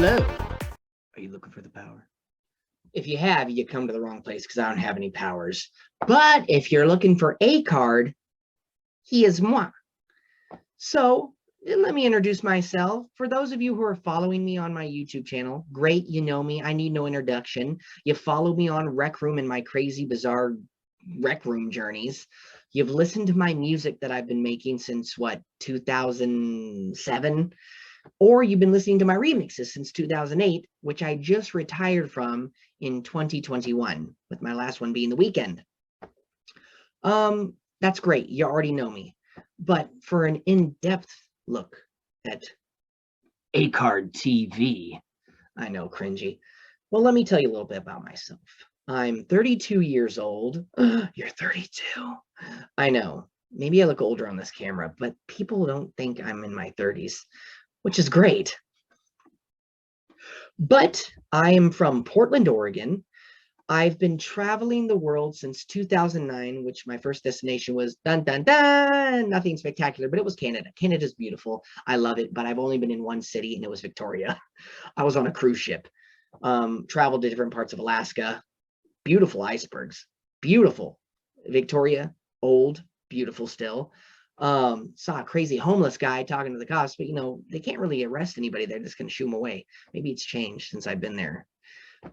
Hello. Are you looking for the power? If you have, you come to the wrong place because I don't have any powers. But if you're looking for A.CARD, he is moi. So let me introduce myself. For those of you who are following me on my YouTube channel, great, you know me. I need no introduction. You follow me on Rec Room and my crazy, bizarre Rec Room journeys. You've listened to my music that I've been making since, what, 2007? Or you've been listening to my remixes since 2008, which I just retired from in 2021, with my last one being The Weekend. That's great. You already know me. But for an in-depth look at A.CARD TV, I know, cringy. Well, let me tell you a little bit about myself. I'm 32 years old. You're 32. I know. Maybe I look older on this camera, but people don't think I'm in my 30s. Which is great. But I am from Portland, Oregon. I've been traveling the world since 2009, which my first destination was dun dun dun, nothing spectacular, but it was Canada. Canada's beautiful. I love it, but I've only been in one city, and it was Victoria. I was on a cruise ship. Traveled to different parts of Alaska. Beautiful icebergs. Beautiful. Victoria, old, beautiful still. Saw a crazy homeless guy talking to the cops, but you know, they can't really arrest anybody. They're just gonna shoo them away. Maybe it's changed since I've been there.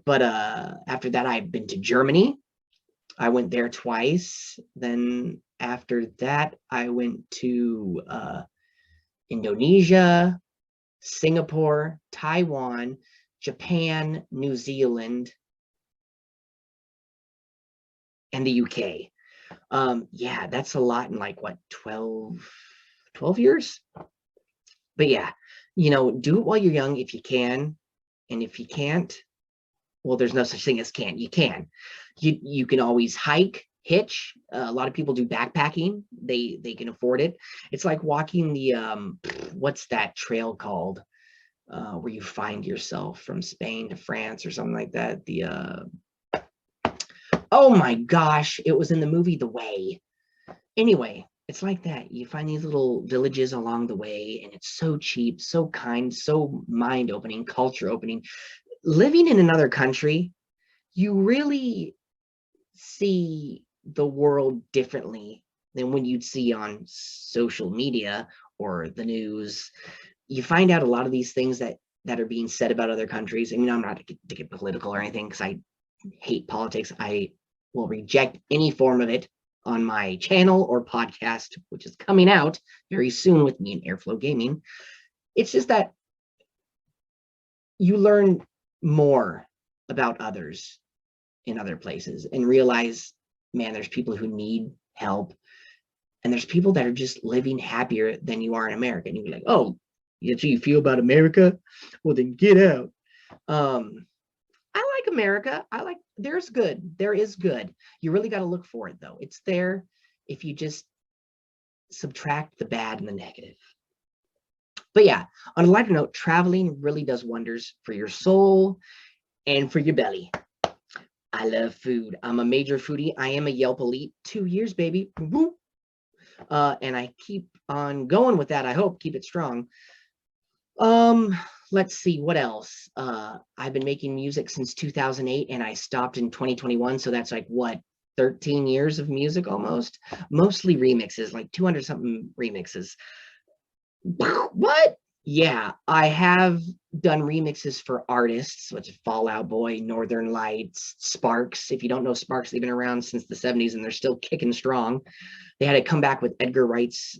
But after that, I've been to Germany. I went there twice. Then after that, I went to Indonesia, Singapore, Taiwan, Japan, New Zealand, and the UK. Yeah, that's a lot in like what, 12 years. But yeah, you know, do it while you're young if you can. And if you can't, well, there's no such thing as can't. You can. You can always hike, hitch. A lot of people do backpacking. They can afford it. It's like walking the what's that trail called, where you find yourself from Spain to France or something like that. The oh my gosh, it was in the movie The Way. Anyway, it's like that. You find these little villages along the way, and it's so cheap, so kind, so mind-opening, culture-opening. Living in another country, you really see the world differently than when you'd see on social media or the news. You find out a lot of these things that are being said about other countries. I mean, I'm not to get political or anything, because I hate politics. I will reject any form of it on my channel or podcast, which is coming out very soon with me and Ayrflo Gaming. It's just that you learn more about others in other places and realize, man, there's people who need help, and there's people that are just living happier than you are in America. And you're like, oh, that's how you feel about America? Well, then get out. I like America. There is good. You really got to look for it, though. It's there if you just subtract the bad and the negative. But yeah, on a lighter note, traveling really does wonders for your soul and for your belly. I love food. I'm a major foodie. I am a Yelp elite. 2 years, baby. And I keep on going with that. I hope keep it strong. Let's see what else. I've been making music since 2008, and I stopped in 2021. So that's like what, 13 years of music almost. Mostly remixes, like 200 something remixes. What? Yeah, I have done remixes for artists, such as Fall Out Boy, Northern Lights, Sparks. If you don't know Sparks, they've been around since the 70s, and they're still kicking strong. They had to come back with Edgar Wright's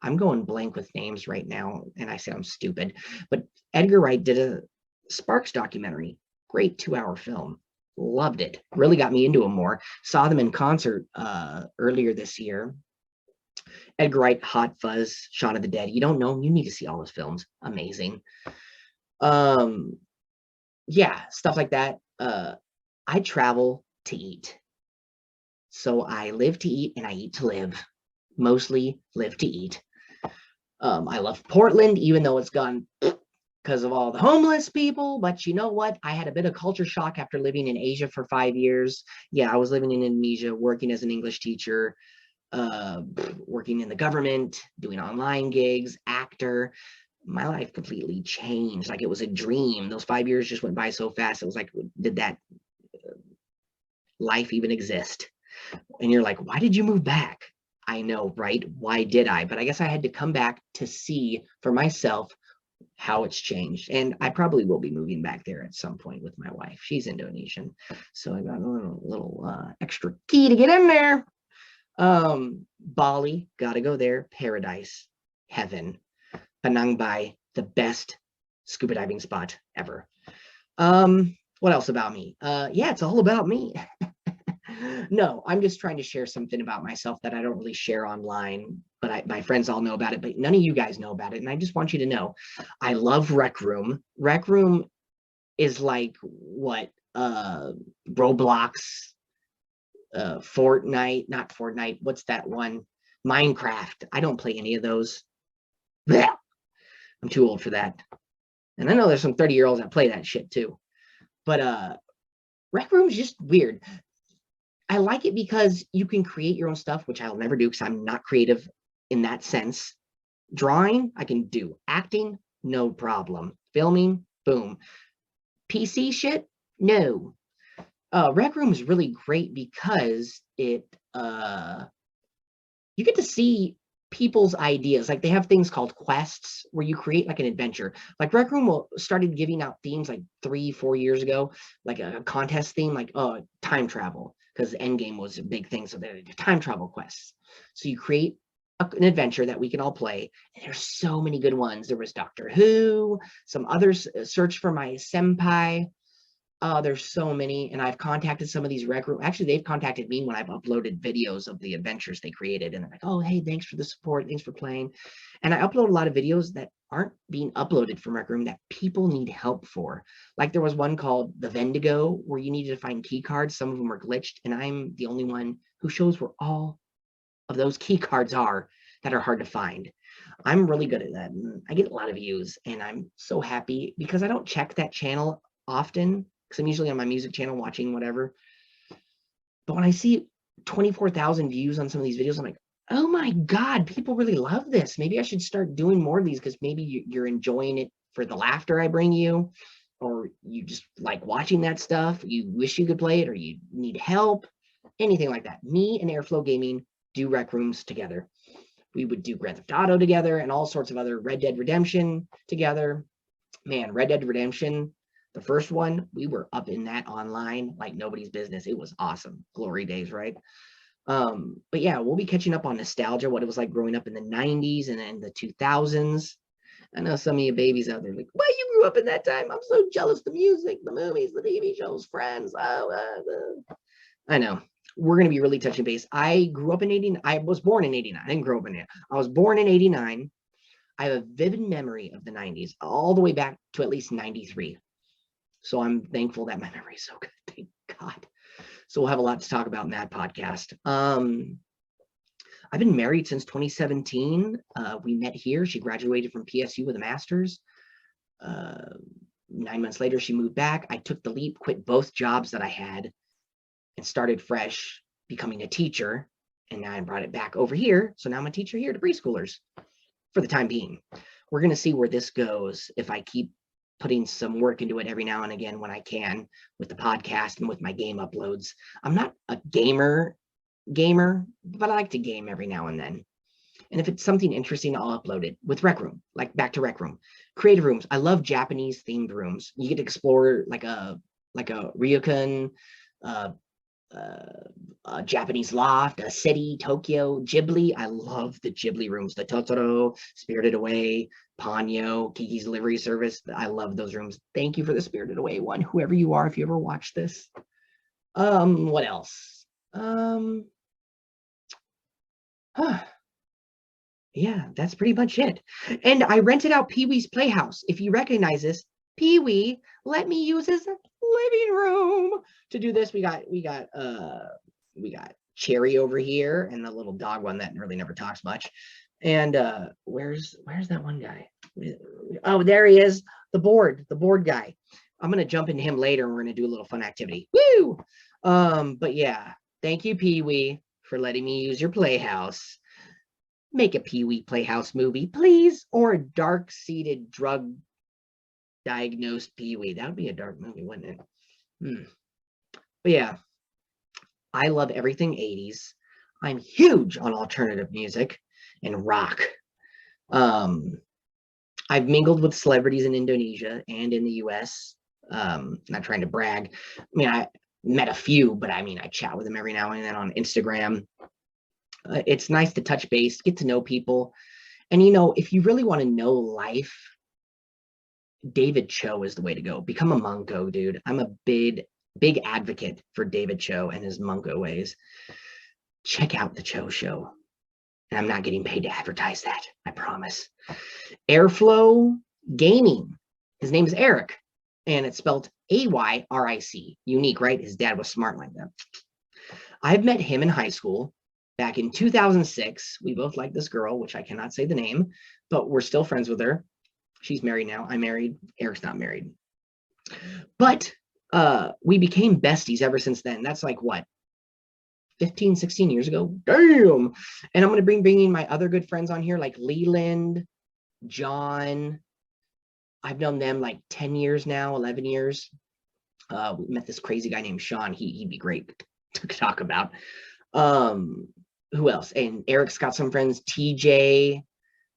I'm going blank with names right now, and I say I'm stupid, but Edgar Wright did a Sparks documentary. Great 2-hour film. Loved it. Really got me into them more. Saw them in concert earlier this year. Edgar Wright, Hot Fuzz, Shaun of the Dead. You don't know him, you need to see all his films. Amazing. Yeah, stuff like that. I travel to eat. So I live to eat and I eat to live. Mostly live to eat. I love Portland, even though it's gone because of all the homeless people. But you know what? I had a bit of culture shock after living in Asia for 5 years. Yeah, I was living in Indonesia, working as an English teacher, working in the government, doing online gigs, actor. my life completely changed. Like it was a dream. Those 5 years just went by so fast. It was like, did that life even exist? And you're like, why did you move back? I know, right? Why did I? But I guess I had to come back to see for myself how it's changed. And I probably will be moving back there at some point with my wife. She's Indonesian. So I got a little extra key to get in there. Bali, gotta go there. Paradise, heaven. Penang Bay, the best scuba diving spot ever. What else about me? Yeah, it's all about me. No, I'm just trying to share something about myself that I don't really share online, but my friends all know about it, but none of you guys know about it. And I just want you to know, I love Rec Room. Rec Room is like what, Roblox, Fortnite, not Fortnite. What's that one? Minecraft. I don't play any of those. Blech. I'm too old for that. And I know there's some 30-year-olds that play that shit too. But Rec Room's just weird. I like it because you can create your own stuff, which I'll never do because I'm not creative in that sense. Drawing, I can do. Acting, no problem. Filming, boom. PC shit, no. Rec Room is really great because you get to see people's ideas. Like they have things called quests where you create like an adventure. Like Rec Room started giving out themes like 3-4 years ago, like a contest theme, like time travel, because Endgame was a big thing. So they're time travel quests. So you create an adventure that we can all play. And there's so many good ones. There was Doctor Who, some others, Search for My Senpai. There's so many, and I've contacted some of these Rec Room. Actually, they've contacted me when I've uploaded videos of the adventures they created, and they're like, "Oh, hey, thanks for the support, thanks for playing." And I upload a lot of videos that aren't being uploaded from Rec Room that people need help for. Like there was one called the Vendigo, where you needed to find key cards. Some of them were glitched, and I'm the only one who shows where all of those key cards are that are hard to find. I'm really good at that. And I get a lot of views, and I'm so happy because I don't check that channel often because I'm usually on my music channel watching whatever. But when I see 24,000 views on some of these videos, I'm like, oh my God, people really love this. Maybe I should start doing more of these because maybe you're enjoying it for the laughter I bring you, or you just like watching that stuff. You wish you could play it, or you need help, anything like that. Me and Ayrflo Gaming do Rec Rooms together. We would do Grand Theft Auto together and all sorts of other Red Dead Redemption together. Man, Red Dead Redemption, the first one, we were up in that online like nobody's business. It was awesome. Glory days, right? But yeah, we'll be catching up on nostalgia, what it was like growing up in the 90s and then the 2000s. I know some of you babies out there like, well, you grew up in that time. I'm so jealous. The music, the movies, the TV shows, Friends. I know. We're going to be really touching base. I grew up in 89. I was born in 89. I didn't grow up in it. I was born in 89. I have a vivid memory of the 90s, all the way back to at least 93. So I'm thankful that my memory is so good. Thank God. So we'll have a lot to talk about in that podcast. I've been married since 2017. We met here. She graduated from PSU with a master's. 9 months later, she moved back. I took the leap, quit both jobs that I had, and started fresh, becoming a teacher. And now I brought it back over here. So now I'm a teacher here to preschoolers for the time being. We're going to see where this goes if I keep putting some work into it every now and again when I can with the podcast and with my game uploads. I'm not a gamer, but I like to game every now and then. And if it's something interesting, I'll upload it with Rec Room, like back to Rec Room. Creative rooms. I love Japanese themed rooms. You get to explore like a ryokan, a Japanese loft, a city, Tokyo, Ghibli. I love the Ghibli rooms, the Totoro, Spirited Away, Ponyo, Kiki's Delivery Service. I love those rooms. Thank you for the Spirited Away one, whoever you are, if you ever watch this. What else? Yeah, that's pretty much it. And I rented out Pee-wee's Playhouse. If you recognize this, Pee-wee let me use his living room to do this. We got Cherry over here and the little dog one that really never talks much. And where's that one guy? Oh, there he is, the board guy. I'm gonna jump into him later and we're gonna do a little fun activity. Woo! But yeah, thank you, Pee-wee, for letting me use your playhouse. Make a Pee-wee Playhouse movie, please, or a dark-seated, drug-diagnosed Pee-wee. That would be a dark movie, wouldn't it? But yeah, I love everything 80s. I'm huge on alternative music and rock. I've mingled with celebrities in Indonesia and in the US. Not trying to brag. I mean, I met a few, but I mean, I chat with them every now and then on Instagram. It's nice to touch base, get to know people. And, if you really want to know life, David Cho is the way to go. Become a Monko, dude. I'm a big advocate for David Cho and his Monko ways. Check out the Cho Show. And I'm not getting paid to advertise that, I promise. Ayrflo Gaming. His name is Eric, and it's spelled Ayric. Unique, right? His dad was smart like that. I've met him in high school back in 2006. We both like this girl, which I cannot say the name, but we're still friends with her. She's married now. I'm married. Eric's not married. But we became besties ever since then. That's like what? 15, 16 years ago. Damn. And I'm going to bringing my other good friends on here, like Leland, John. I've known them like 10 years now, 11 years. We met this crazy guy named Sean. He'd be great to talk about. Who else? And Eric's got some friends, TJ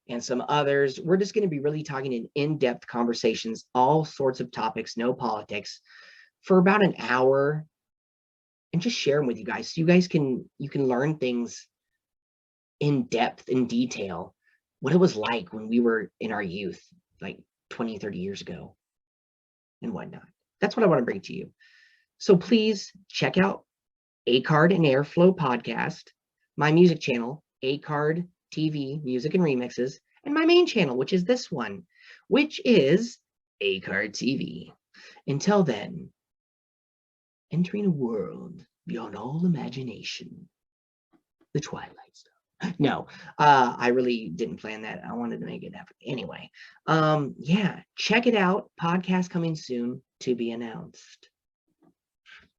and some others. We're just going to be really talking in-depth conversations, all sorts of topics, no politics, for about an hour, and just share them with you guys so you guys can learn things in depth, in detail, what it was like when we were in our youth, like 20, 30 years ago and whatnot. That's what I want to bring to you. So please check out A.CARD and Ayrflo podcast, my music channel, A.CARD TV, music and remixes, and my main channel, which is this one, which is A.CARD TV. Until then, entering a world beyond all imagination, the Twilight Zone. No, I really didn't plan that. I wanted to make it happen. Anyway, yeah, check it out. Podcast coming soon to be announced.